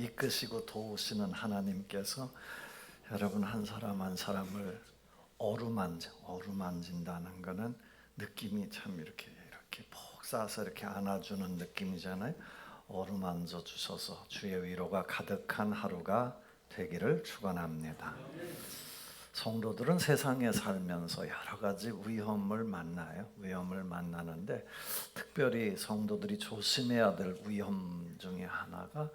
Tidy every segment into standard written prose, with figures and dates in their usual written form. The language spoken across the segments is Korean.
이끄시고 도우시는 하나님께서 여러분 한 사람 한 사람을 어루만진다는 것은 느낌이 참 이렇게 푹 싸서 이렇게 안아주는 느낌이잖아요. 어루만져 주셔서 주의 위로가 가득한 하루가 되기를 축원합니다. 성도들은 세상에 살면서 여러 가지 위험을 만나는데 특별히 성도들이 조심해야 될 위험 중에 하나가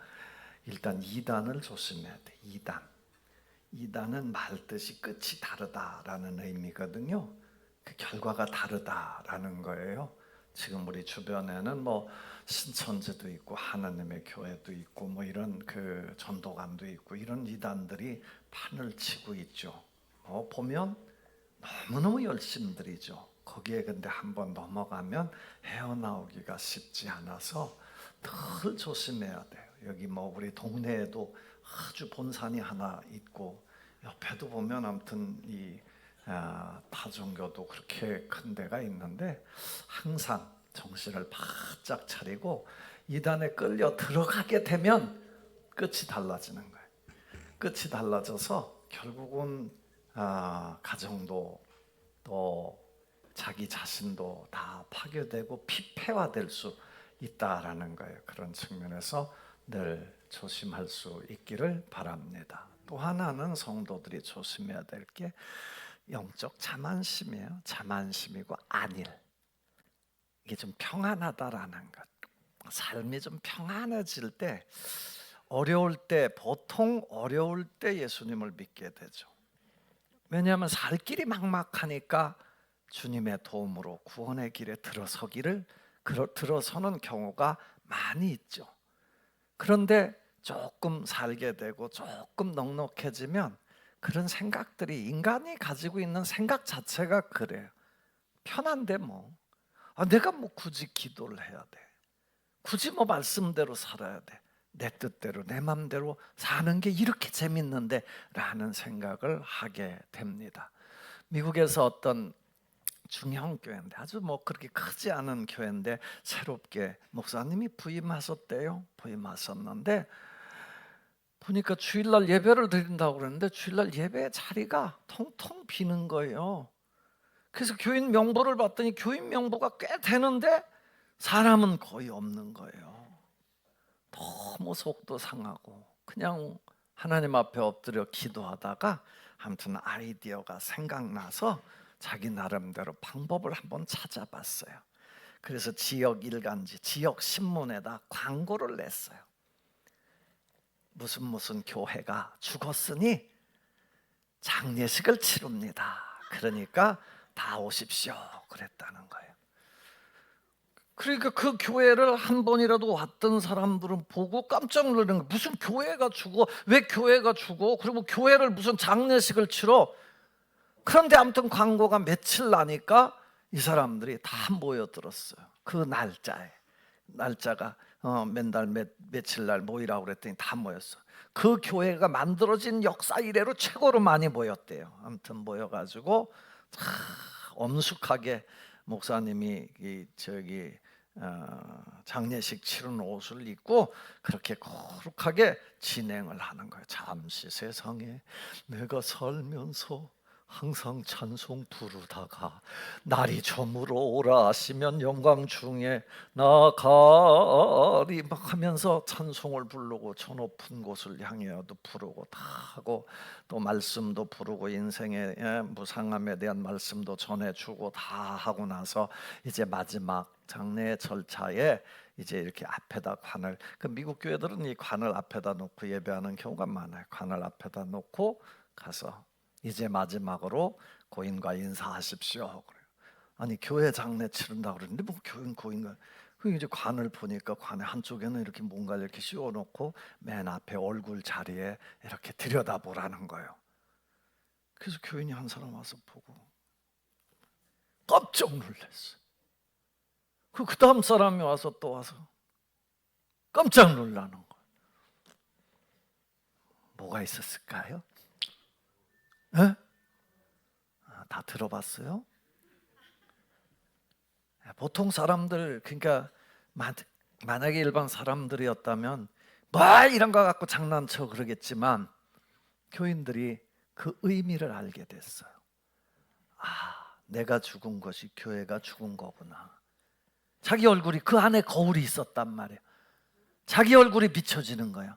일단 이단을 조심해야 돼. 이단은 말 뜻이 끝이 다르다라는 의미거든요. 그 결과가 다르다라는 거예요. 지금 우리 주변에는 뭐 신천지도 있고 하나님의 교회도 있고 뭐 이런 그 전도감도 있고 이런 이단들이 판을 치고 있죠. 보면 너무너무 열심들이죠. 거기에 근데 한번 넘어가면 헤어나오기가 쉽지 않아서 늘 조심해야 돼요. 여기 뭐 우리 동네에도 아주 본산이 하나 있고 옆에도 보면 아무튼 이 타종교도 그렇게 큰 데가 있는데 항상 정신을 바짝 차리고 이단에 끌려 들어가게 되면 끝이 달라지는 거예요. 끝이 달라져서 결국은 가정도 또 자기 자신도 다 파괴되고 피폐화될 수 있다라는 거예요. 그런 측면에서 늘 조심할 수 있기를 바랍니다. 또 하나는 성도들이 조심해야 될 게 영적 자만심이에요. 자만심이고 안일. 이게 좀 평안하다라는 것. 삶이 좀 평안해질 때 보통 어려울 때 예수님을 믿게 되죠. 왜냐하면 살 길이 막막하니까 주님의 도움으로 구원의 길에 들어서는 경우가 많이 있죠. 그런데 조금 살게 되고 조금 넉넉해지면 그런 생각들이 인간이 가지고 있는 생각 자체가 그래요. 편한데 내가 굳이 기도를 해야 돼. 굳이 말씀대로 살아야 돼. 내 뜻대로 내 맘대로 사는 게 이렇게 재밌는데 라는 생각을 하게 됩니다. 미국에서 어떤 중형 교회인데 아주 그렇게 크지 않은 교회인데 새롭게 목사님이 부임하셨는데 보니까 주일날 예배를 드린다고 그랬는데 주일날 예배 자리가 텅텅 비는 거예요. 그래서 교인 명부를 봤더니 교인 명부가 꽤 되는데 사람은 거의 없는 거예요. 너무 속도 상하고 그냥 하나님 앞에 엎드려 기도하다가 아무튼 아이디어가 생각나서 자기 나름대로 방법을 한번 찾아봤어요. 그래서 지역 일간지, 지역 신문에다 광고를 냈어요. 무슨 교회가 죽었으니 장례식을 치릅니다. 그러니까 다 오십시오. 그랬다는 거예요. 그러니까 그 교회를 한 번이라도 왔던 사람들은 보고 깜짝 놀라는 거예요. 무슨 교회가 죽어? 왜 교회가 죽어? 그리고 교회를 무슨 장례식을 치러? 그런데 아무튼 광고가 며칠 나니까 이 사람들이 다 모여들었어요. 그 날짜가 맨날 며칠 날 모이라고 그랬더니 다 모였어. 그 교회가 만들어진 역사 이래로 최고로 많이 모였대요. 아무튼 모여가지고 엄숙하게 목사님이 장례식 치른 옷을 입고 그렇게 거룩하게 진행을 하는 거예요. 잠시 세상에 내가 살면서 항상 찬송 부르다가 날이 저물어 오라 하시면 영광 중에 나가리 막 하면서 찬송을 부르고 저 높은 곳을 향하여도 부르고 다 하고 또 말씀도 부르고 인생의 무상함에 대한 말씀도 전해주고 다 하고 나서 이제 마지막 장례 절차에 이제 이렇게 앞에다 미국 교회들은 이 관을 앞에다 놓고 예배하는 경우가 많아요. 관을 앞에다 놓고 가서 이제 마지막으로 고인과 인사하십시오. 그래요. 아니 교회 장례 치른다고 그러는데 고인과 이제 관을 보니까 관의 한쪽에는 이렇게 뭔가 이렇게 씌워놓고 맨 앞에 얼굴 자리에 이렇게 들여다보라는 거예요. 그래서 교인이 한 사람 와서 보고 깜짝 놀랐어요. 그 다음 사람이 와서 또 와서 깜짝 놀라는 거예요. 뭐가 있었을까요? 네? 다 들어봤어요? 보통 사람들 그러니까 만약에 일반 사람들이었다면 이런 거 갖고 장난쳐 그러겠지만 교인들이 그 의미를 알게 됐어요. 내가 죽은 것이 교회가 죽은 거구나. 자기 얼굴이 그 안에 거울이 있었단 말이에요. 자기 얼굴이 비춰지는 거야.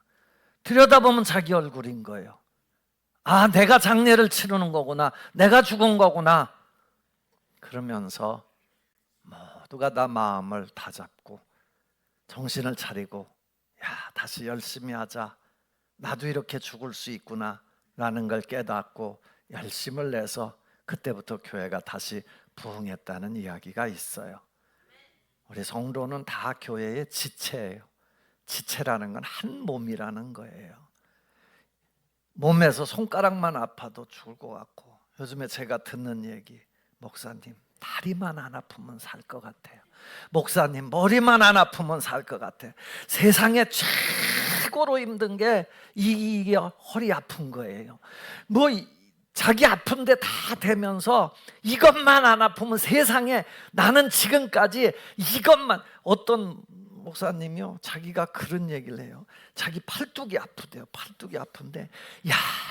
들여다보면 자기 얼굴인 거예요. 내가 장례를 치르는 거구나. 내가 죽은 거구나. 그러면서 모두가 다 마음을 다잡고 정신을 차리고 다시 열심히 하자. 나도 이렇게 죽을 수 있구나 라는 걸 깨닫고 열심을 내서 그때부터 교회가 다시 부흥했다는 이야기가 있어요. 우리 성도는 다 교회의 지체예요. 지체라는 건 한 몸이라는 거예요. 몸에서 손가락만 아파도 죽을 것 같고, 요즘에 제가 듣는 얘기, 목사님 다리만 안 아프면 살 것 같아요. 목사님 머리만 안 아프면 살 것 같아요. 세상에 최고로 힘든 게 이게 허리 아픈 거예요. 자기 아픈데 다 되면서 이것만 안 아프면 세상에, 나는 지금까지 이것만. 어떤 목사님이요, 자기가 그런 얘기를 해요. 자기 팔뚝이 아프대요. 팔뚝이 아픈데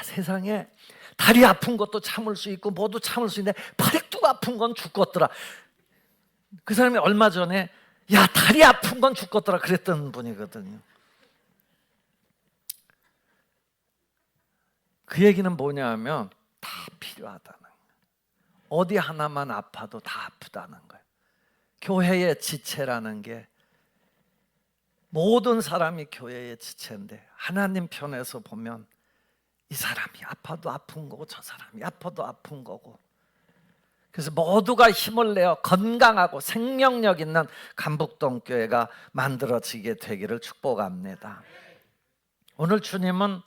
세상에 다리 아픈 것도 참을 수 있고 뭐도 참을 수 있는데 팔뚝 아픈 건 죽겠더라. 그 사람이 얼마 전에 다리 아픈 건 죽겠더라 그랬던 분이거든요. 그 얘기는 뭐냐 하면 다 필요하다는 거예요. 어디 하나만 아파도 다 아프다는 거예요. 교회의 지체라는 게, 모든 사람이 교회의 지체인데 하나님 편에서 보면 이 사람이 아파도 아픈 거고 저 사람이 아파도 아픈 거고, 그래서 모두가 힘을 내어 건강하고 생명력 있는 감북동 교회가 만들어지게 되기를 축복합니다. 오늘 주님은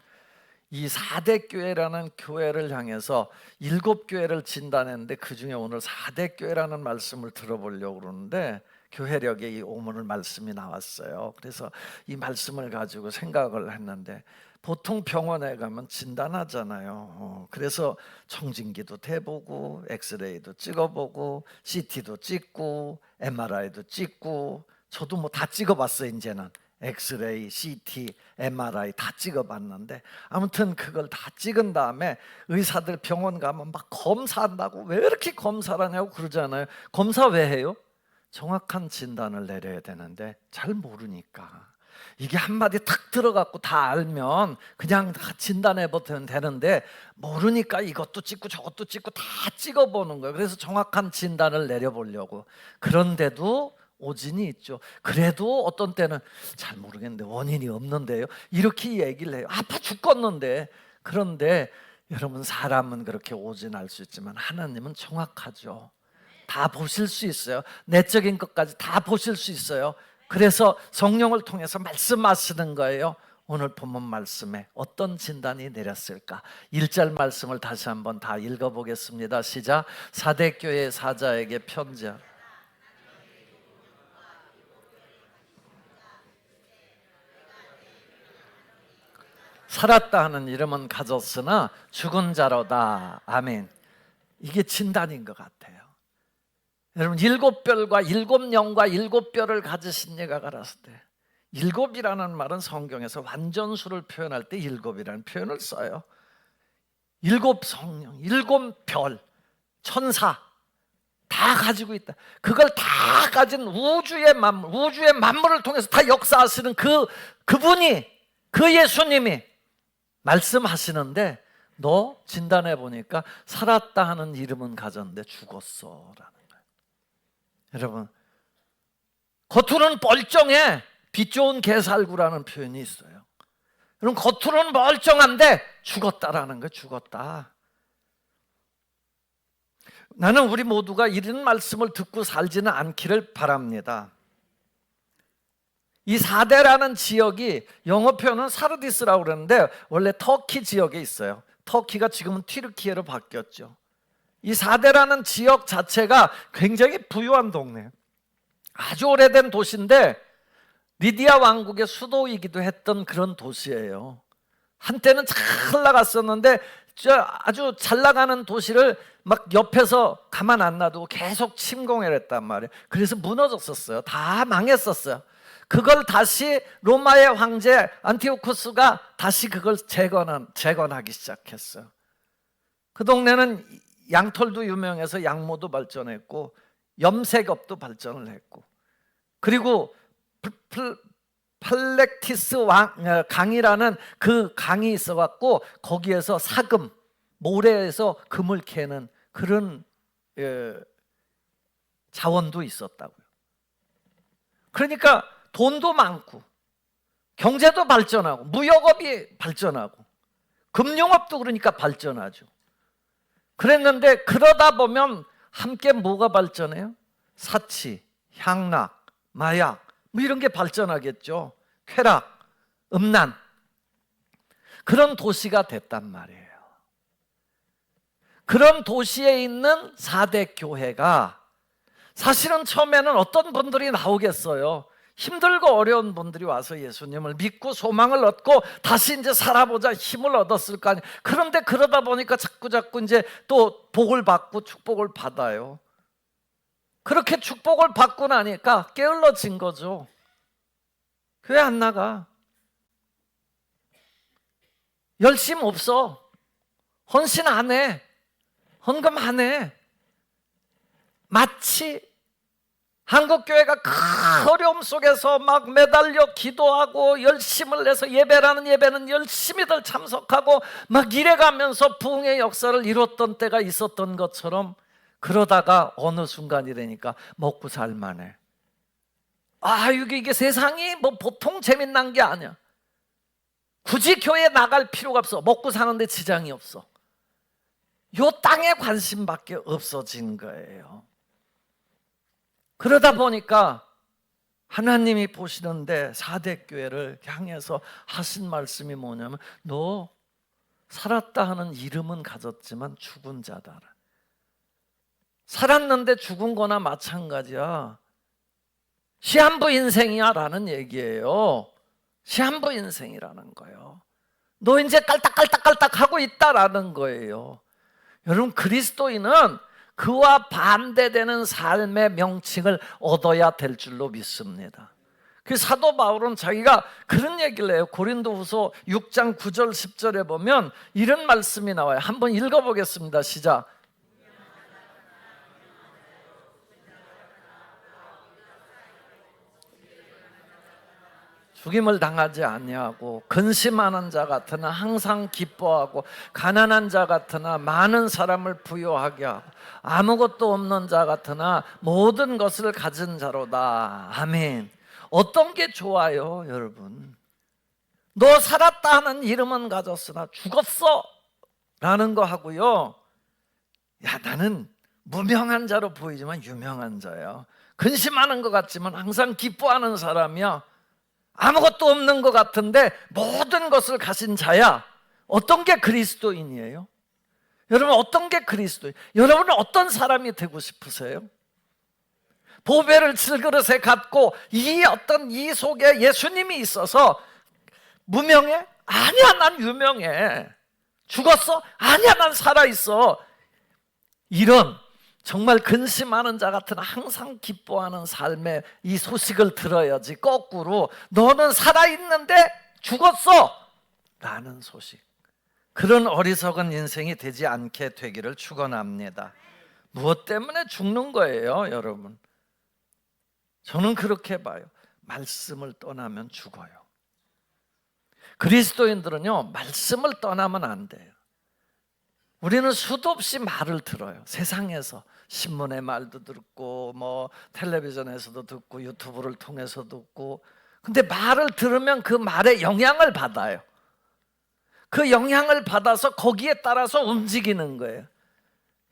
이 4대 교회라는 교회를 향해서 7교회를 진단했는데 그 중에 오늘 4대 교회라는 말씀을 들어보려고 그러는데 교회력에 이 오늘 말씀이 나왔어요. 그래서 이 말씀을 가지고 생각을 했는데, 보통 병원에 가면 진단하잖아요. 그래서 청진기도 대보고 엑스레이도 찍어보고 CT도 찍고 MRI도 찍고, 저도 다 찍어봤어요. 이제는 엑스레이, CT, MRI 다 찍어봤는데, 아무튼 그걸 다 찍은 다음에 의사들 병원 가면 막 검사한다고, 왜 이렇게 검사를 하냐고 그러잖아요. 검사 왜 해요? 정확한 진단을 내려야 되는데 잘 모르니까. 이게 한마디 탁 들어갖고 다 알면 그냥 다 진단해보면 되는데, 모르니까 이것도 찍고 저것도 찍고 다 찍어보는 거예요. 그래서 정확한 진단을 내려보려고. 그런데도 오진이 있죠. 그래도 어떤 때는 잘 모르겠는데 원인이 없는데요, 이렇게 얘기를 해요. 아파 죽겠는데. 그런데 여러분, 사람은 그렇게 오진할 수 있지만 하나님은 정확하죠. 다 보실 수 있어요. 내적인 것까지 다 보실 수 있어요. 그래서 성령을 통해서 말씀하시는 거예요. 오늘 본문 말씀에 어떤 진단이 내렸을까? 1절 말씀을 다시 한번 다 읽어보겠습니다. 시작. 4대 교회 사자에게 편지하. 살았다 하는 이름은 가졌으나 죽은 자로다. 아멘. 이게 진단인 것 같아요. 여러분, 7별과 7영과 7뼈를 가지신 이가 가라사대. 7이라는 말은 성경에서 완전수를 표현할 때 7이라는 표현을 써요. 7성령, 7별, 천사 다 가지고 있다. 그걸 다 가진 우주의 만물을 통해서 다 역사하시는 그분이, 그 예수님이 말씀하시는데, 너 진단해 보니까 살았다 하는 이름은 가졌는데 죽었어라는 거예요. 여러분, 겉으로는 멀쩡해. 빛 좋은 개살구라는 표현이 있어요. 여러분, 겉으로는 멀쩡한데 죽었다라는 거예요. 죽었다. 나는 우리 모두가 이런 말씀을 듣고 살지는 않기를 바랍니다. 이 4대라는 지역이 영어 표현은 사르디스라고 그러는데 원래 터키 지역에 있어요. 터키가 지금은 튀르키예로 바뀌었죠. 이 4대라는 지역 자체가 굉장히 부유한 동네예요. 아주 오래된 도시인데 리디아 왕국의 수도이기도 했던 그런 도시예요. 한때는 잘 나갔었는데 아주 잘 나가는 도시를 막 옆에서 가만 안 놔두고 계속 침공을 했단 말이에요. 그래서 무너졌었어요. 다 망했었어요. 그걸 다시 로마의 황제 안티오쿠스가 다시 그걸 재건하기 시작했어요. 그 동네는 양털도 유명해서 양모도 발전했고 염색업도 발전을 했고, 그리고 팔렉티스 강이라는 그 강이 있어갖고 거기에서 사금, 모래에서 금을 캐는 그런 자원도 있었다고요. 그러니까 돈도 많고 경제도 발전하고 무역업이 발전하고 금융업도 그러니까 발전하죠. 그랬는데 그러다 보면 함께 뭐가 발전해요? 사치, 향락, 마약 뭐 이런 게 발전하겠죠. 쾌락, 음란, 그런 도시가 됐단 말이에요. 그런 도시에 있는 4대 교회가 사실은 처음에는 어떤 분들이 나오겠어요? 힘들고 어려운 분들이 와서 예수님을 믿고 소망을 얻고 다시 이제 살아보자 힘을 얻었을 거 아니에요. 그런데 그러다 보니까 자꾸 이제 또 복을 받고 축복을 받아요. 그렇게 축복을 받고 나니까 게을러진 거죠. 교회 안 나가. 열심 없어. 헌신 안 해. 헌금 안 해. 마치 한국교회가 큰 어려움 속에서 막 매달려 기도하고 열심을 내서 예배라는 예배는 열심히들 참석하고 막 이래가면서 부흥의 역사를 이뤘던 때가 있었던 것처럼, 그러다가 어느 순간이 되니까 먹고 살만해. 이게 세상이 뭐 보통 재밌는 게 아니야. 굳이 교회에 나갈 필요가 없어. 먹고 사는데 지장이 없어. 요 땅에 관심밖에 없어진 거예요. 그러다 보니까 하나님이 보시는데 4대 교회를 향해서 하신 말씀이 뭐냐면, 너 살았다 하는 이름은 가졌지만 죽은 자다. 살았는데 죽은 거나 마찬가지야. 시한부 인생이야 라는 얘기예요. 시한부 인생이라는 거예요. 너 이제 깔딱깔딱 하고 있다라는 거예요. 여러분, 그리스도인은 그와 반대되는 삶의 명칭을 얻어야 될 줄로 믿습니다. 그 사도 바울은 자기가 그런 얘기를 해요. 고린도후서 6장 9절 10절에 보면 이런 말씀이 나와요. 한번 읽어보겠습니다. 시작. 죽임을 당하지 아니하고 근심하는 자 같으나 항상 기뻐하고 가난한 자 같으나 많은 사람을 부유하게 하고 아무것도 없는 자 같으나 모든 것을 가진 자로다. 아멘. 어떤 게 좋아요, 여러분? 너 살았다 하는 이름은 가졌으나 죽었어 라는 거 하고요, 야, 나는 무명한 자로 보이지만 유명한 자야. 근심하는 것 같지만 항상 기뻐하는 사람이야. 아무것도 없는 것 같은데 모든 것을 가진 자야. 어떤 게 그리스도인이에요? 여러분, 어떤 게 그리스도인? 여러분은 어떤 사람이 되고 싶으세요? 보배를 질그릇에 갖고 이 속에 예수님이 있어서 무명해? 아니야, 난 유명해. 죽었어? 아니야, 난 살아있어. 이런 정말 근심하는 자 같은 항상 기뻐하는 삶의 이 소식을 들어야지, 거꾸로 너는 살아있는데 죽었어 라는 소식, 그런 어리석은 인생이 되지 않게 되기를 축원합니다. 무엇 때문에 죽는 거예요, 여러분? 저는 그렇게 봐요. 말씀을 떠나면 죽어요. 그리스도인들은요, 말씀을 떠나면 안 돼요. 우리는 수도 없이 말을 들어요. 세상에서 신문의 말도 듣고 뭐 텔레비전에서도 듣고 유튜브를 통해서 듣고, 근데 말을 들으면 그 말에 영향을 받아요. 그 영향을 받아서 거기에 따라서 움직이는 거예요.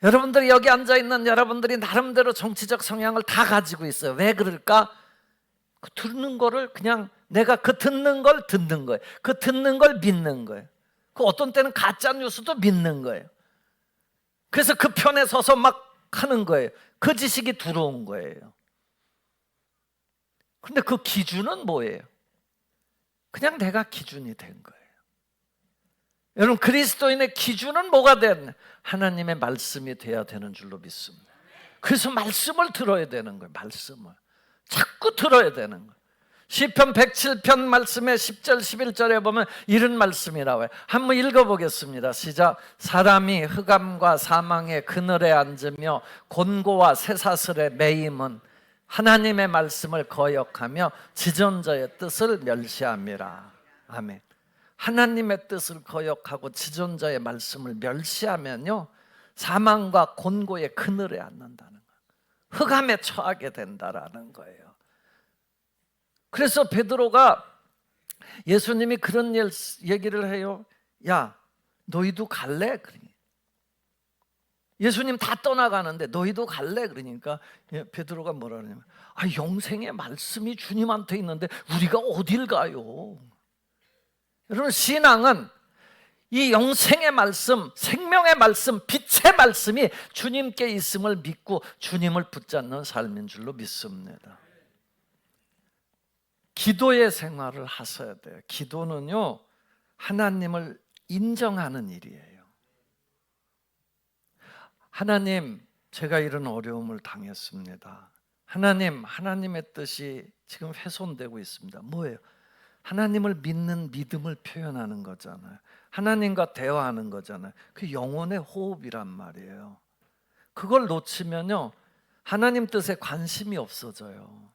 여러분들이 여기 앉아있는 여러분들이 나름대로 정치적 성향을 다 가지고 있어요. 왜 그럴까? 그 듣는 거를 그냥 내가 그 듣는 걸 듣는 거예요. 그 듣는 걸 믿는 거예요. 그 어떤 때는 가짜 뉴스도 믿는 거예요. 그래서 그 편에 서서 막 하는 거예요. 그 지식이 들어온 거예요. 근데 그 기준은 뭐예요? 그냥 내가 기준이 된 거예요. 여러분, 그리스도인의 기준은 뭐가 됐냐? 하나님의 말씀이 돼야 되는 줄로 믿습니다. 그래서 말씀을 들어야 되는 거예요. 말씀을 자꾸 들어야 되는 거예요. 시편 107편 말씀에 10절 11절에 보면 이런 말씀이 나와요. 한번 읽어보겠습니다. 시작. 사람이 흑암과 사망의 그늘에 앉으며 곤고와 쇠사슬에 매임은 하나님의 말씀을 거역하며 지존자의 뜻을 멸시함이라. 아멘. 하나님의 뜻을 거역하고 지존자의 말씀을 멸시하면요, 사망과 곤고의 그늘에 앉는다는 거예요. 흑암에 처하게 된다라는 거예요. 그래서 베드로가, 예수님이 그런 얘기를 해요. 야, 너희도 갈래? 그러니 예수님 다 떠나가는데 너희도 갈래? 그러니까 베드로가 뭐라 그러냐면, 영생의 말씀이 주님한테 있는데 우리가 어딜 가요? 여러분, 신앙은 이 영생의 말씀, 생명의 말씀, 빛의 말씀이 주님께 있음을 믿고 주님을 붙잡는 삶인 줄로 믿습니다. 기도의 생활을 하셔야 돼요. 기도는요, 하나님을 인정하는 일이에요. 하나님, 제가 이런 어려움을 당했습니다. 하나님, 하나님의 뜻이 지금 훼손되고 있습니다. 뭐예요? 하나님을 믿는 믿음을 표현하는 거잖아요. 하나님과 대화하는 거잖아요. 그 영혼의 호흡이란 말이에요. 그걸 놓치면요, 하나님 뜻에 관심이 없어져요.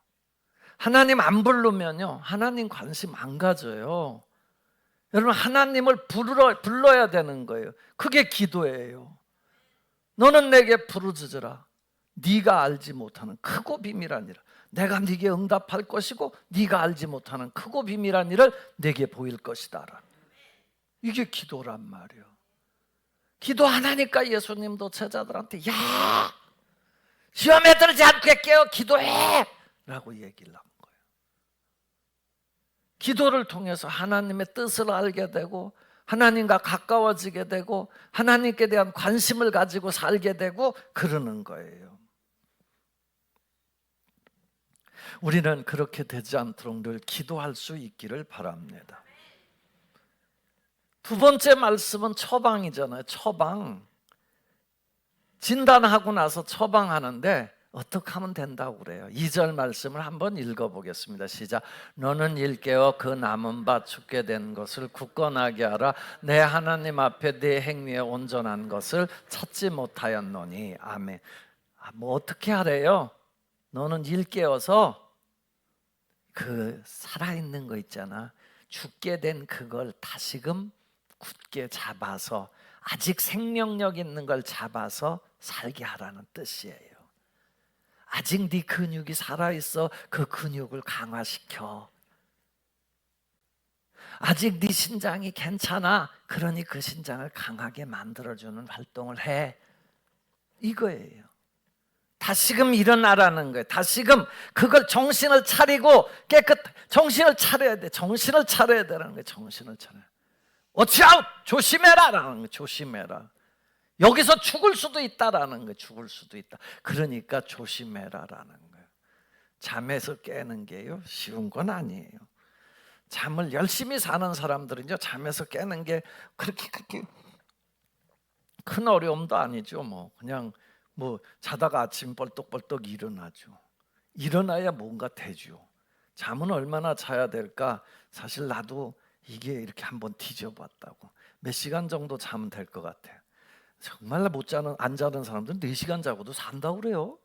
하나님 안 부르면요, 하나님 관심 안 가져요. 여러분, 하나님을 불러야 되는 거예요. 그게 기도예요. 너는 내게 부르짖으라. 네가 알지 못하는 크고 비밀한 일을 내가 네게 응답할 것이고 네가 알지 못하는 크고 비밀한 일을 내게 보일 것이다. 이게 기도란 말이에요. 기도 안 하니까 예수님도 제자들한테, 야, 시험에 들지 않게 깨어 기도해 라고 얘기를 한 거예요. 기도를 통해서 하나님의 뜻을 알게 되고 하나님과 가까워지게 되고 하나님께 대한 관심을 가지고 살게 되고 그러는 거예요. 우리는 그렇게 되지 않도록 늘 기도할 수 있기를 바랍니다. 두 번째 말씀은 처방이잖아요. 처방. 진단하고 나서 처방하는데 어떻게 하면 된다고 그래요? 2절 말씀을 한번 읽어보겠습니다. 시작. 너는 일깨어 그 남은 바 죽게 된 것을 굳건하게 하라. 내 하나님 앞에 네 행위에 온전한 것을 찾지 못하였노니. 아멘. 뭐 어떻게 하래요? 너는 일깨어서 그 살아있는 거 있잖아, 죽게 된 그걸 다시금 굳게 잡아서, 아직 생명력 있는 걸 잡아서 살게 하라는 뜻이에요. 아직 네 근육이 살아있어. 그 근육을 강화시켜. 아직 네 신장이 괜찮아. 그러니 그 신장을 강하게 만들어주는 활동을 해. 이거예요. 다시금 일어나라는 거예요. 다시금 그걸 정신을 차리고 정신을 차려야 돼. 정신을 차려야 되는 거예요. 정신을 차려. Watch out! 조심해라라는 거예요. 조심해라. 여기서 죽을 수도 있다라는 거예요. 죽을 수도 있다. 그러니까 조심해라라는 거예요. 잠에서 깨는 게요, 쉬운 건 아니에요. 잠을 열심히 사는 사람들은요, 잠에서 깨는 게 그렇게 큰 어려움도 아니죠. 그냥 자다가 아침 벌떡벌떡 일어나죠. 일어나야 뭔가 되죠. 잠은 얼마나 자야 될까? 사실 나도 이게 이렇게 한번 뒤져봤다고. 몇 시간 정도 자면 될 것 같아요. 정말 안 자는 사람들은 4시간 자고도 산다고 그래요.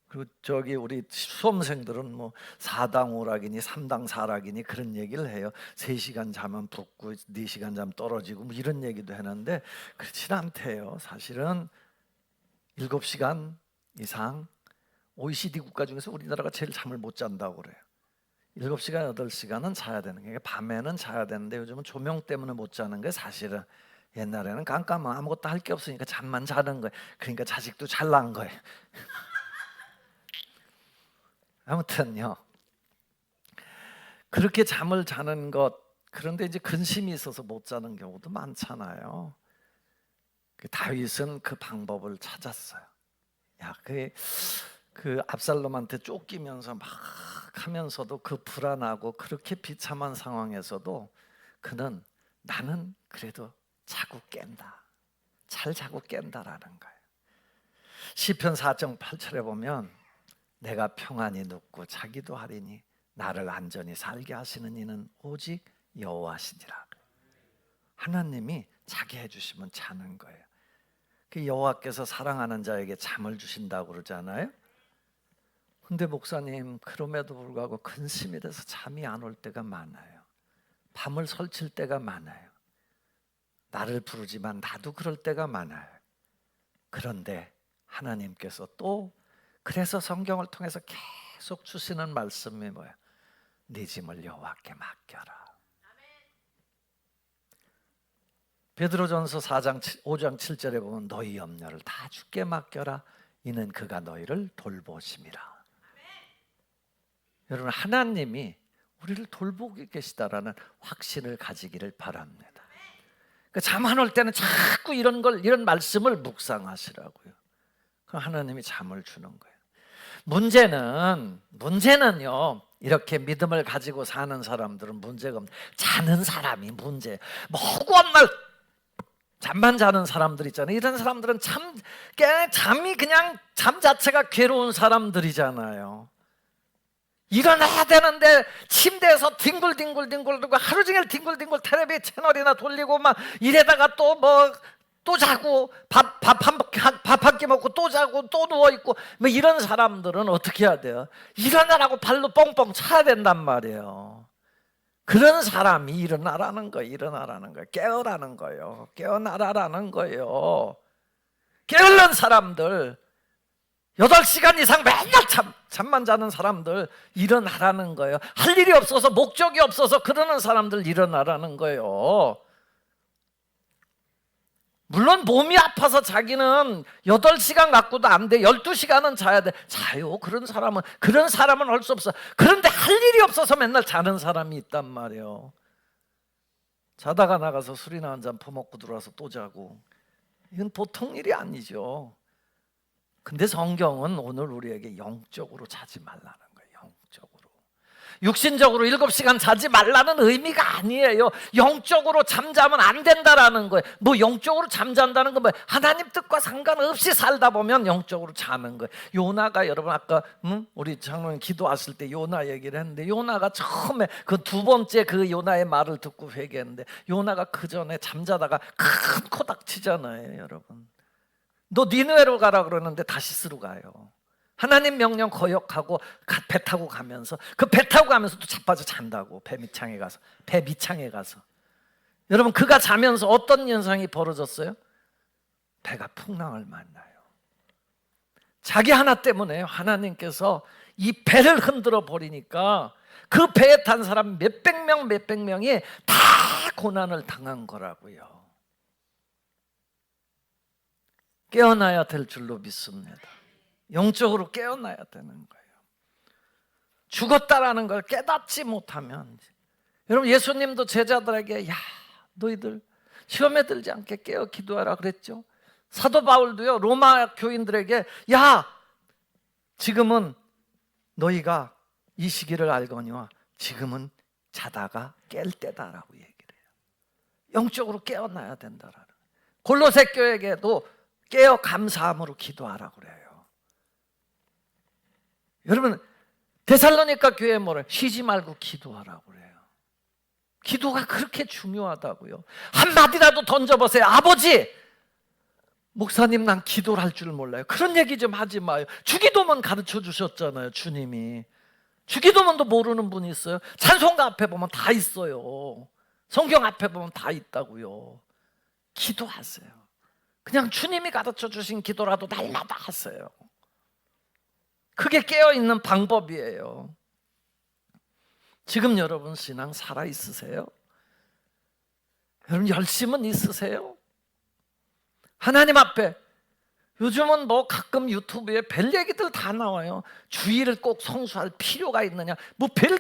그리고 우리 수험생들은 4당 5락이니 3당 4락이니 그런 얘기를 해요. 3시간 자면 붓고 4시간 자면 떨어지고 이런 얘기도 하는데 그렇진 않대요. 사실은 7시간 이상, OECD 국가 중에서 우리나라가 제일 잠을 못 잔다고 그래요. 7시간, 8시간은 자야 되는 게, 밤에는 자야 되는데 요즘은 조명 때문에 못 자는 게 사실은. 옛날에는 깜깜한 아무것도 할 게 없으니까 잠만 자는 거예요. 그러니까 자식도 잘 난 거예요. 아무튼요, 그렇게 잠을 자는 것, 그런데 이제 근심이 있어서 못 자는 경우도 많잖아요. 다윗은 그 방법을 찾았어요. 그 압살롬한테 쫓기면서 막 하면서도 그 불안하고 그렇게 비참한 상황에서도 그는 나는 그래도 자고 깬다. 잘 자고 깬다라는 거예요. 시편 4.8절에 보면 내가 평안히 눕고 자기도 하리니 나를 안전히 살게 하시는 이는 오직 여호와시니라. 하나님이 자기 해주시면 자는 거예요. 그 여호와께서 사랑하는 자에게 잠을 주신다고 그러잖아요. 근데 목사님, 그럼에도 불구하고 근심이 돼서 잠이 안 올 때가 많아요. 밤을 설칠 때가 많아요. 나를 부르지만 나도 그럴 때가 많아요. 그런데 하나님께서 또 그래서 성경을 통해서 계속 주시는 말씀이 뭐야? 네 짐을 여호와께 맡겨라. 베드로전서 5장 7절에 보면 너희 염려를 다 주께 맡겨라. 이는 그가 너희를 돌보심이라. 여러분, 하나님이 우리를 돌보고 계시다라는 확신을 가지기를 바랍니다. 잠 안 올 때는 자꾸 이런 말씀을 묵상하시라고요. 그럼 하나님이 잠을 주는 거예요. 문제는요, 이렇게 믿음을 가지고 사는 사람들은 문제가 없는, 자는 사람이 문제예요. 허구한 날 잠만 자는 사람들 있잖아요. 이런 사람들은 잠이 그냥 잠 자체가 괴로운 사람들이잖아요. 일어나야 되는데 침대에서 뒹굴뒹굴 하루 종일 뒹굴뒹굴 텔레비 채널이나 돌리고 막 이래다가 또 자고 밥 한 끼 먹고 또 자고 또 누워있고 뭐 이런 사람들은 어떻게 해야 돼요? 일어나라고 발로 뻥뻥 차야 된단 말이에요. 그런 사람이 일어나라는 거예요. 깨어라는 거예요. 깨어나라라는 거예요. 게을른 사람들, 8시간 이상 맨날 잠만 자는 사람들 일어나라는 거예요. 할 일이 없어서, 목적이 없어서 그러는 사람들 일어나라는 거예요. 물론 몸이 아파서 자기는 8시간 갖고도 안 돼. 12시간은 자야 돼. 자요. 그런 사람은 할 수 없어. 그런데 할 일이 없어서 맨날 자는 사람이 있단 말이에요. 자다가 나가서 술이나 한잔 퍼먹고 들어와서 또 자고. 이건 보통 일이 아니죠. 근데 성경은 오늘 우리에게 영적으로 자지 말라는 거예요. 영적으로. 육신적으로 7시간 자지 말라는 의미가 아니에요. 영적으로 잠자면 안 된다라는 거예요. 뭐 영적으로 잠잔다는 건 뭐예요? 하나님 뜻과 상관없이 살다 보면 영적으로 자는 거예요. 요나가, 여러분 아까 우리 장로님 기도하실 때 요나 얘기를 했는데, 요나가 처음에 그 2번째 그 요나의 말을 듣고 회개했는데, 요나가 그 전에 잠자다가 큰 코 닥치잖아요. 여러분, 너 니느웨로 가라 그러는데 다시스로 가요. 하나님 명령 거역하고 배 타고 가면서, 그 배 타고 가면서 또 자빠져 잔다고. 배 밑창에 가서. 여러분, 그가 자면서 어떤 현상이 벌어졌어요? 배가 풍랑을 만나요. 자기 하나 때문에 하나님께서 이 배를 흔들어 버리니까 그 배에 탄 사람 몇백 명이 다 고난을 당한 거라고요. 깨어나야 될 줄로 믿습니다. 영적으로 깨어나야 되는 거예요. 죽었다라는 걸 깨닫지 못하면, 여러분 예수님도 제자들에게 너희들 시험에 들지 않게 깨어 기도하라 그랬죠. 사도 바울도요, 로마 교인들에게 지금은 너희가 이 시기를 알거니와 지금은 자다가 깰 때다라고 얘기를 해요. 영적으로 깨어나야 된다라는. 골로새 교회에게도 깨어 감사함으로 기도하라고 그래요. 여러분, 데살로니가 교회에 뭐래? 쉬지 말고 기도하라고 그래요. 기도가 그렇게 중요하다고요. 한마디라도 던져보세요. 아버지, 목사님 난 기도를 할 줄 몰라요. 그런 얘기 좀 하지 마요. 주기도문 가르쳐 주셨잖아요. 주님이. 주기도문도 모르는 분이 있어요? 찬송가 앞에 보면 다 있어요. 성경 앞에 보면 다 있다고요. 기도하세요. 그냥 주님이 가르쳐 주신 기도라도 날마다 하세요. 그게 깨어있는 방법이에요. 지금 여러분 신앙 살아있으세요? 여러분 열심은 있으세요? 하나님 앞에, 요즘은 뭐 가끔 유튜브에 별 얘기들 다 나와요. 주일을 꼭 성수할 필요가 있느냐, 뭐 별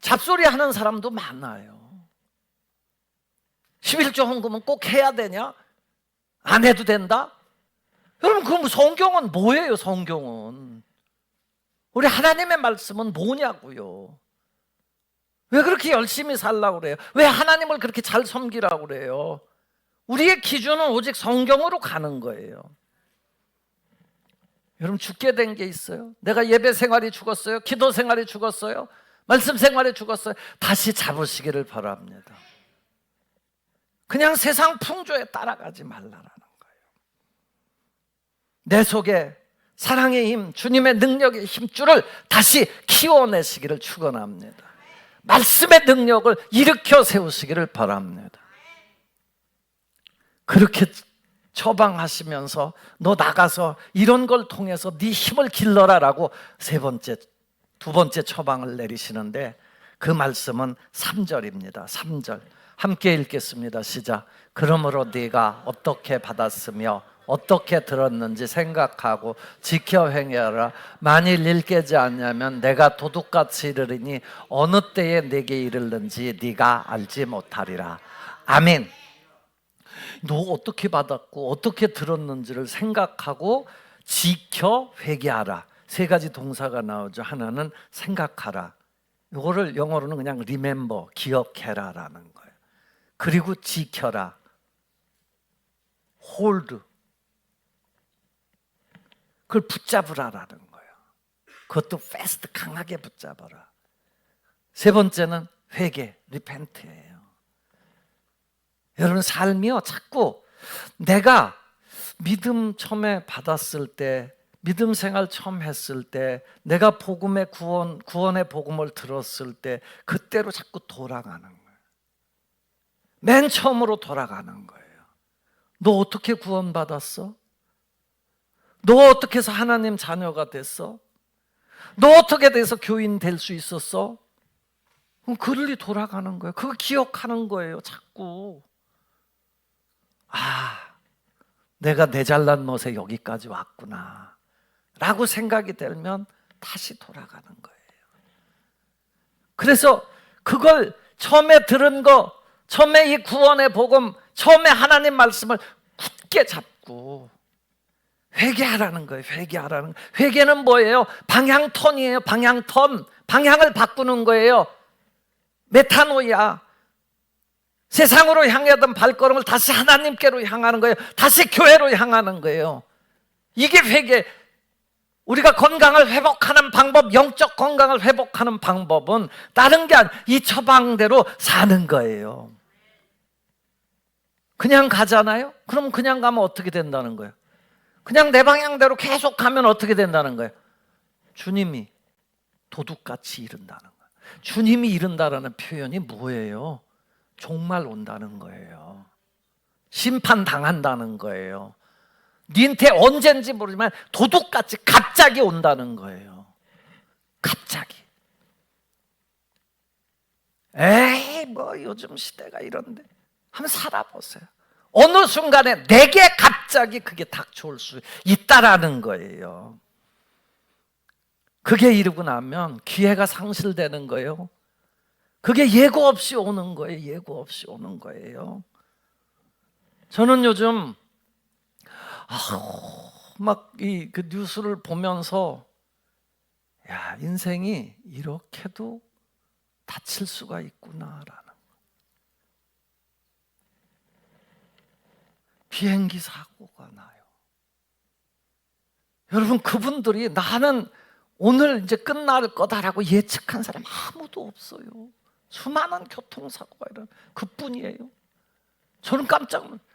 잡소리 하는 사람도 많아요. 11조 헌금은 꼭 해야 되냐? 안 해도 된다? 여러분, 그럼 성경은 뭐예요? 성경은 우리 하나님의 말씀은 뭐냐고요? 왜 그렇게 열심히 살라고 그래요? 왜 하나님을 그렇게 잘 섬기라고 그래요? 우리의 기준은 오직 성경으로 가는 거예요. 여러분, 죽게 된 게 있어요? 내가 예배 생활이 죽었어요? 기도 생활이 죽었어요? 말씀 생활에 죽었어요. 다시 잡으시기를 바랍니다. 그냥 세상 풍조에 따라가지 말라라는 거예요. 내 속에 사랑의 힘, 주님의 능력의 힘줄을 다시 키워내시기를 축원합니다. 말씀의 능력을 일으켜 세우시기를 바랍니다. 그렇게 처방하시면서 너 나가서 이런 걸 통해서 네 힘을 길러라라고 두 번째 처방을 내리시는데 그 말씀은 3절입니다. 3절 함께 읽겠습니다. 시작. 그러므로 네가 어떻게 받았으며 어떻게 들었는지 생각하고 지켜 행하라. 만일 일깨지 않냐면 내가 도둑같이 이르리니 어느 때에 내게 이르는지 네가 알지 못하리라. 아멘. 너 어떻게 받았고 어떻게 들었는지를 생각하고 지켜 회개하라. 세 가지 동사가 나오죠. 하나는 생각하라. 이거를 영어로는 그냥 remember, 기억해라라는 거예요. 그리고 지켜라, hold, 그걸 붙잡으라라는 거예요. 그것도 fast, 강하게 붙잡아라. 세 번째는 회개, repent예요. 여러분 삶이요, 자꾸 내가 믿음 처음에 받았을 때, 믿음 생활 처음 했을 때, 내가 복음의 구원의 복음을 들었을 때 그때로 자꾸 돌아가는 거예요. 맨 처음으로 돌아가는 거예요. 너 어떻게 구원받았어? 너 어떻게 해서 하나님 자녀가 됐어? 너 어떻게 돼서 교인 될 수 있었어? 그럼 그럴리 돌아가는 거예요. 그거 기억하는 거예요, 자꾸. 내가 내 잘난 멋에 여기까지 왔구나 라고 생각이 들면 다시 돌아가는 거예요. 그래서 그걸 처음에 들은 거, 처음에 이 구원의 복음, 처음에 하나님 말씀을 굳게 잡고 회개하라는 거예요. 회개하라는 거예요. 회개는 뭐예요? 방향턴이에요. 방향턴. 방향을 바꾸는 거예요. 메타노이아. 세상으로 향하던 발걸음을 다시 하나님께로 향하는 거예요. 다시 교회로 향하는 거예요. 이게 회개. 우리가 건강을 회복하는 방법, 영적 건강을 회복하는 방법은 다른 게 아니라 이 처방대로 사는 거예요. 그냥 가잖아요? 그럼 그냥 가면 어떻게 된다는 거예요? 그냥 내 방향대로 계속 가면 어떻게 된다는 거예요? 주님이 도둑같이 이른다는 거예요. 주님이 이른다라는 표현이 뭐예요? 종말 온다는 거예요. 심판당한다는 거예요. 니한테 언젠지 모르지만 도둑같이 갑자기 온다는 거예요. 갑자기. 에이 뭐 요즘 시대가 이런데 한번 살아보세요. 어느 순간에 내게 갑자기 그게 닥쳐올 수 있다라는 거예요. 그게 이르고 나면 기회가 상실되는 거예요. 그게 예고 없이 오는 거예요. 예고 없이 오는 거예요. 저는 요즘 막 이 그 뉴스를 보면서 야, 인생이 이렇게도 다칠 수가 있구나라는 거. 비행기 사고가 나요. 여러분, 그분들이 나는 오늘 이제 끝날 거다라고 예측한 사람 아무도 없어요. 수많은 교통사고가 이런 그뿐이에요. 저는 깜짝 놀랐어요.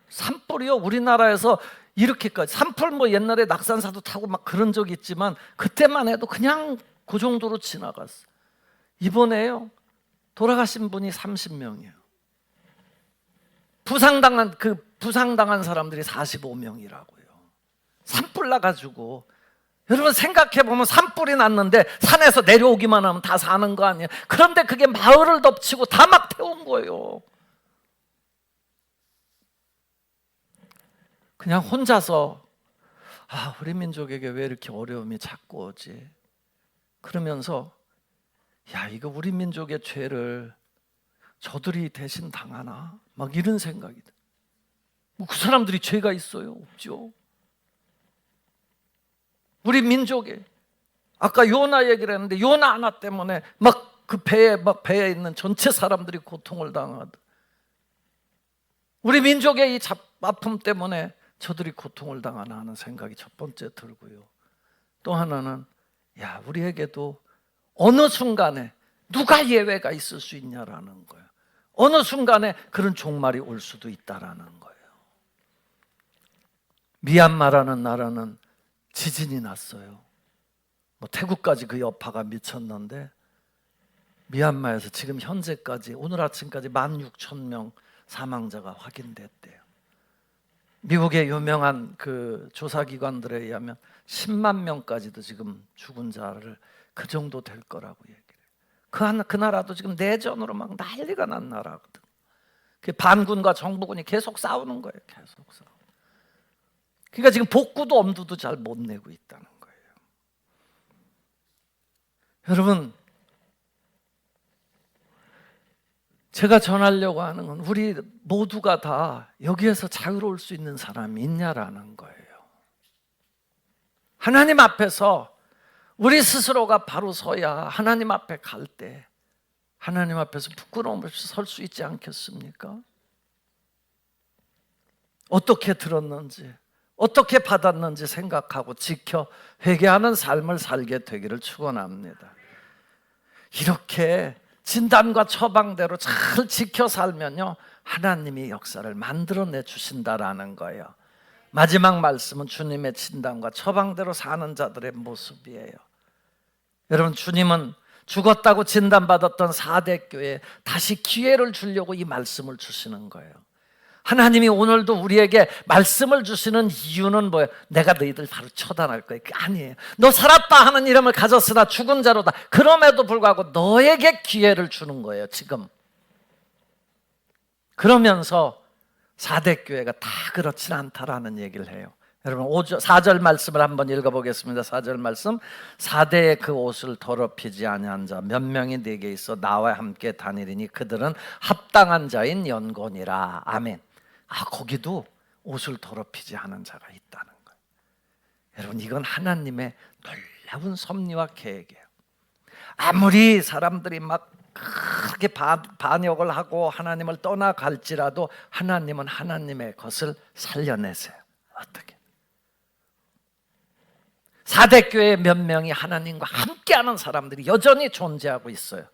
산불이요. 우리나라에서 이렇게까지 산불 뭐 옛날에 낙산사도 타고 막 그런 적이 있지만 그때만 해도 그냥 그 정도로 지나갔어요. 이번에요 돌아가신 분이 30명이에요. 부상당한 사람들이 45명이라고요. 산불 나가지고 여러분 생각해 보면 산불이 났는데 산에서 내려오기만 하면 다 사는 거 아니에요? 그런데 그게 마을을 덮치고 다 막 태운 거예요. 그냥 혼자서 우리 민족에게 왜 이렇게 어려움이 자꾸 오지? 그러면서 야, 이거 우리 민족의 죄를 저들이 대신 당하나? 막 이런 생각이 들어요. 뭐 그 사람들이 죄가 있어요? 없죠. 우리 민족에 아까 요나 얘기를 했는데 요나 하나 때문에 막 그 배에 있는 전체 사람들이 고통을 당하듯 우리 민족의 이 아픔 때문에 저들이 고통을 당하나 하는 생각이 첫 번째 들고요. 또 하나는 야, 우리에게도 어느 순간에 누가 예외가 있을 수 있냐라는 거예요. 어느 순간에 그런 종말이 올 수도 있다라는 거예요. 미얀마라는 나라는 지진이 났어요. 태국까지 그 여파가 미쳤는데 미얀마에서 지금 현재까지 오늘 아침까지 16,000명 사망자가 확인됐대요. 미국의 유명한 그 조사기관들에 의하면 10만 명까지도 지금 죽은 자를 그 정도 될 거라고 얘기해요. 그 나라도 지금 내전으로 막 난리가 난 나라거든. 반군과 정부군이 계속 싸우는 거예요. 계속 싸우. 그러니까 지금 복구도 엄두도 잘 못 내고 있다는 거예요. 여러분, 제가 전하려고 하는 건 우리 모두가 다 여기에서 자유로울 수 있는 사람이 있냐라는 거예요. 하나님 앞에서 우리 스스로가 바로 서야 하나님 앞에 갈 때 하나님 앞에서 부끄러움 없이 설 수 있지 않겠습니까? 어떻게 들었는지, 어떻게 받았는지 생각하고 지켜 회개하는 삶을 살게 되기를 축원합니다. 이렇게 진단과 처방대로 잘 지켜 살면요, 하나님이 역사를 만들어내 주신다라는 거예요. 마지막 말씀은 주님의 진단과 처방대로 사는 자들의 모습이에요. 여러분, 주님은 죽었다고 진단받았던 4대 교회에 다시 기회를 주려고 이 말씀을 주시는 거예요. 하나님이 오늘도 우리에게 말씀을 주시는 이유는 뭐예요? 내가 너희들 바로 처단할 거예요. 아니에요. 너 살았다 하는 이름을 가졌으나 죽은 자로다. 그럼에도 불구하고 너에게 기회를 주는 거예요, 지금. 그러면서 4대 교회가 다 그렇진 않다라는 얘기를 해요. 여러분 4절 말씀을 한번 읽어보겠습니다. 4절 말씀. 4대의 그 옷을 더럽히지 아니한 자 몇 명이 네게 있어 나와 함께 다니리니 그들은 합당한 자인 연곤이라. 아멘. 거기도 옷을 더럽히지 않은 자가 있다는 거예요. 여러분, 이건 하나님의 놀라운 섭리와 계획이에요. 아무리 사람들이 막 크게 반역을 하고 하나님을 떠나갈지라도 하나님은 하나님의 것을 살려내세요. 어떻게? 4대 교회 몇 명이 하나님과 함께하는 사람들이 여전히 존재하고 있어요.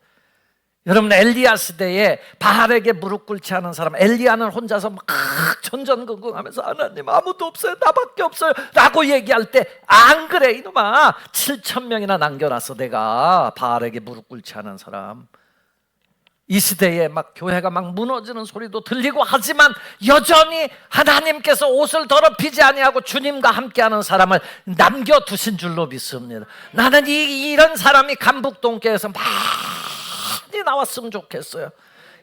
여러분, 엘리야 시대에 바알에게 무릎 꿇지 않은 사람, 엘리야는 혼자서 막 전전긍긍하면서 하나님 아무도 없어요, 나밖에 없어요 라고 얘기할 때, 안 그래 이놈아, 7,000명이나 남겨놨어 내가 바알에게 무릎 꿇지 않은 사람. 이 시대에 막 교회가 막 무너지는 소리도 들리고 하지만 여전히 하나님께서 옷을 더럽히지 아니하고 주님과 함께하는 사람을 남겨두신 줄로 믿습니다. 나는 이런 사람이 감북동교에서 많이 나왔으면 좋겠어요.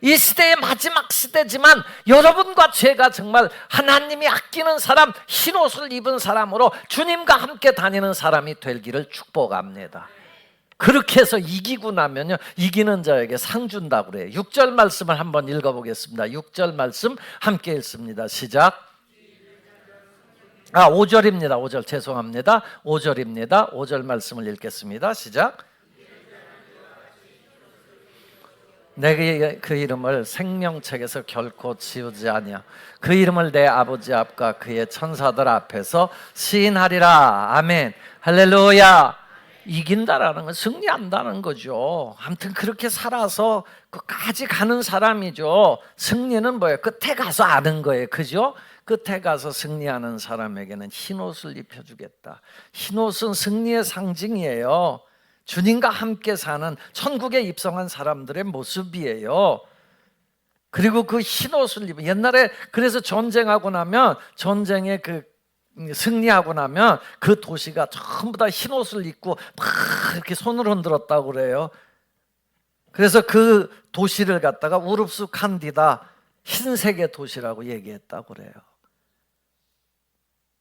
이 시대의 마지막 시대지만 여러분과 제가 정말 하나님이 아끼는 사람, 흰옷을 입은 사람으로 주님과 함께 다니는 사람이 되기를 축복합니다. 그렇게 해서 이기고 나면요, 이기는 자에게 상 준다고 그래요. 6절 말씀을 한번 읽어보겠습니다. 6절 말씀 함께 읽습니다. 시작. 5절입니다. 5절 죄송합니다. 5절입니다. 5절 말씀을 읽겠습니다. 시작. 내가 그 이름을 생명책에서 결코 지우지 아니하. 그 이름을 내 아버지 앞과 그의 천사들 앞에서 시인하리라. 아멘. 할렐루야. 이긴다라는 건 승리한다는 거죠. 아무튼 그렇게 살아서 끝까지 가는 사람이죠. 승리는 뭐예요? 끝에 가서 아는 거예요. 그죠? 끝에 가서 승리하는 사람에게는 흰옷을 입혀주겠다. 흰옷은 승리의 상징이에요. 주님과 함께 사는 천국에 입성한 사람들의 모습이에요. 그리고 그 흰옷을 입은, 옛날에 그래서 전쟁하고 나면, 전쟁의 승리하고 나면 그 도시가 전부 다 흰옷을 입고 막 이렇게 손을 흔들었다고 그래요. 그래서 그 도시를 갖다가 우릅스 칸디다, 흰색의 도시라고 얘기했다고 그래요.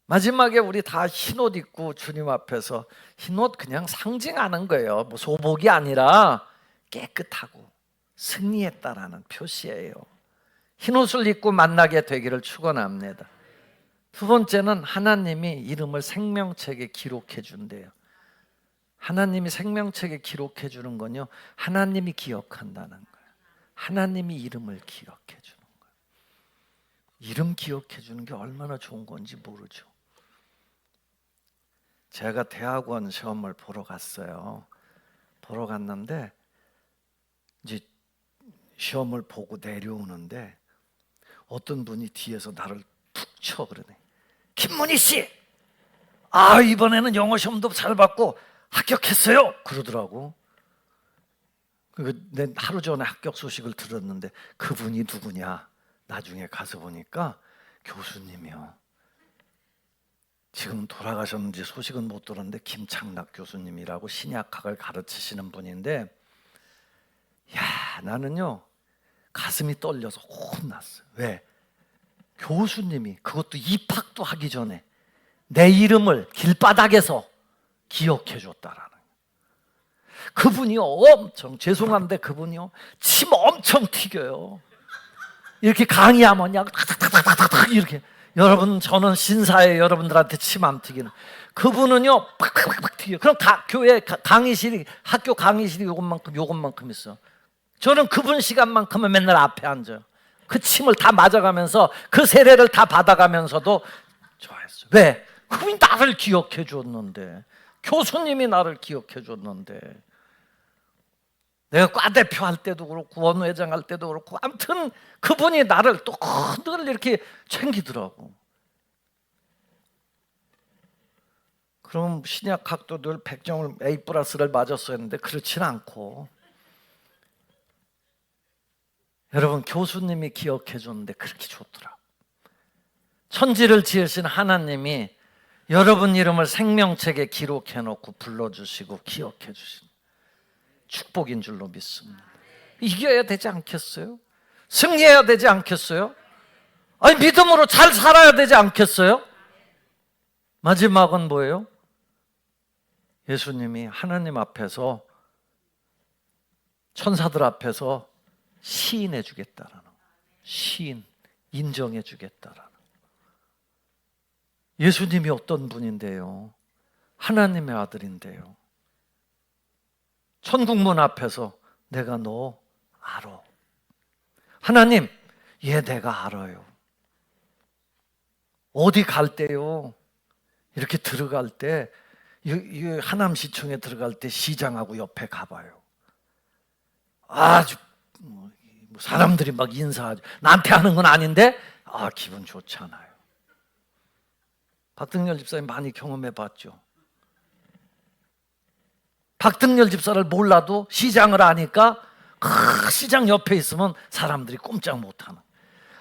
마지막에 우리 다 흰옷 입고 주님 앞에서, 흰옷 그냥 상징하는 거예요. 뭐 소복이 아니라 깨끗하고 승리했다라는 표시예요. 흰옷을 입고 만나게 되기를 축원합니다. 두 번째는 하나님이 이름을 생명책에 기록해 준대요. 하나님이 생명책에 기록해 주는 건요, 하나님이 기억한다는 거예요. 하나님이 이름을 기억해 주는 거예요. 이름 기억해 주는 게 얼마나 좋은 건지 모르죠. 제가 대학원 시험을 보러 갔어요. 보러 갔는데 이제 시험을 보고 내려오는데 어떤 분이 뒤에서 나를 툭 쳐 그러네. 김문희 씨, 이번에는 영어 시험도 잘 받고 합격했어요 그러더라고. 내 하루 전에 합격 소식을 들었는데 그분이 누구냐? 나중에 가서 보니까 교수님이요. 지금 돌아가셨는지 소식은 못 들었는데 김창락 교수님이라고 신약학을 가르치시는 분인데, 나는요 가슴이 떨려서 혼났어요. 왜? 교수님이, 그것도 입학도 하기 전에 내 이름을 길바닥에서 기억해 줬다라는 거예요. 그분이요 엄청, 죄송한데 그분이요 침 엄청 튀겨요. 이렇게 강의하면 그냥 탁탁탁탁탁 이렇게. 여러분, 저는 신사에 여러분들한테 침 안 튀기는, 그분은요 팍팍팍 튀겨. 그럼 교회 강의실이, 학교 강의실이 요것만큼 있어. 저는 그분 시간만큼은 맨날 앞에 앉아요. 그 침을 다 맞아가면서 그 세례를 다 받아가면서도 좋아했어요. 왜? 그분이 나를 기억해 줬는데, 교수님이 나를 기억해 줬는데, 내가 과대표 할 때도 그렇고 원회장 할 때도 그렇고, 아무튼 그분이 나를 또 늘 이렇게 챙기더라고. 그럼 신약학도 늘 100점을 A+를 맞았어야 했는데 그렇지는 않고, 여러분, 교수님이 기억해 줬는데 그렇게 좋더라고. 천지를 지으신 하나님이 여러분 이름을 생명책에 기록해 놓고 불러주시고 기억해 주신 축복인 줄로 믿습니다. 이겨야 되지 않겠어요? 승리해야 되지 않겠어요? 아니, 믿음으로 잘 살아야 되지 않겠어요? 마지막은 뭐예요? 예수님이 하나님 앞에서, 천사들 앞에서 시인해 주겠다라는, 시인, 인정해 주겠다라는. 예수님이 어떤 분인데요? 하나님의 아들인데요. 천국문 앞에서 내가 너 알아. 하나님, 얘 내가 알아요. 어디 갈 때요, 이렇게 들어갈 때, 이 하남시청에 들어갈 때 시장하고 옆에 가봐요. 아주 사람들이 막 인사하죠. 나한테 하는 건 아닌데 기분 좋잖아요. 박등렬 집사님 많이 경험해 봤죠. 박등렬 집사를 몰라도 시장을 아니까 시장 옆에 있으면 사람들이 꼼짝 못하는,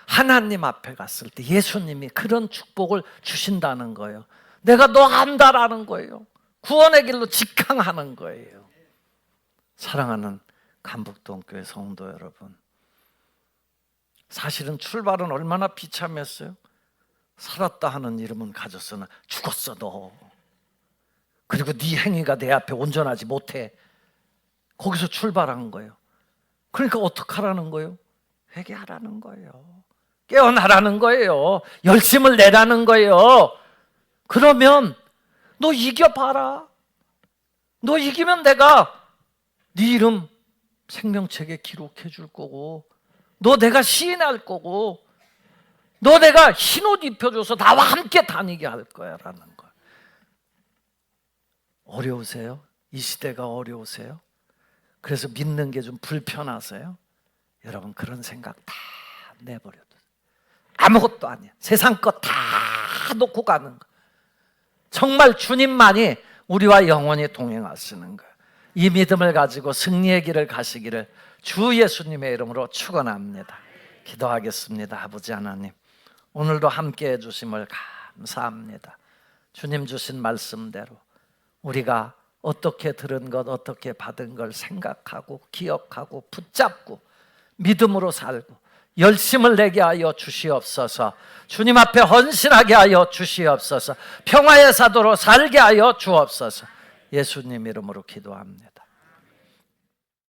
하나님 앞에 갔을 때 예수님이 그런 축복을 주신다는 거예요. 내가 너 안다라는 거예요. 구원의 길로 직항하는 거예요. 사랑하는 간북동교회 성도 여러분, 사실은 출발은 얼마나 비참했어요. 살았다 하는 이름은 가졌으나 죽었어 너. 그리고 네 행위가 내 앞에 온전하지 못해. 거기서 출발한 거예요. 그러니까 어떡하라는 거예요? 회개하라는 거예요. 깨어나라는 거예요. 열심을 내라는 거예요. 그러면 너 이겨봐라. 너 이기면 내가 네 이름 생명책에 기록해 줄 거고, 너 내가 시인할 거고, 너 내가 흰옷 입혀줘서 나와 함께 다니게 할 거야 라는 거야. 어려우세요? 이 시대가 어려우세요? 그래서 믿는 게 좀 불편하세요? 여러분, 그런 생각 다 내버려둬. 아무것도 아니야. 세상 것 다 놓고 가는 거. 정말 주님만이 우리와 영원히 동행하시는 거예요. 이 믿음을 가지고 승리의 길을 가시기를 주 예수님의 이름으로 축원합니다. 기도하겠습니다. 아버지 하나님, 오늘도 함께 해주심을 감사합니다. 주님 주신 말씀대로 우리가 어떻게 들은 것, 어떻게 받은 걸 생각하고 기억하고 붙잡고 믿음으로 살고 열심을 내게 하여 주시옵소서. 주님 앞에 헌신하게 하여 주시옵소서. 평화의 사도로 살게 하여 주옵소서. 예수님 이름으로 기도합니다.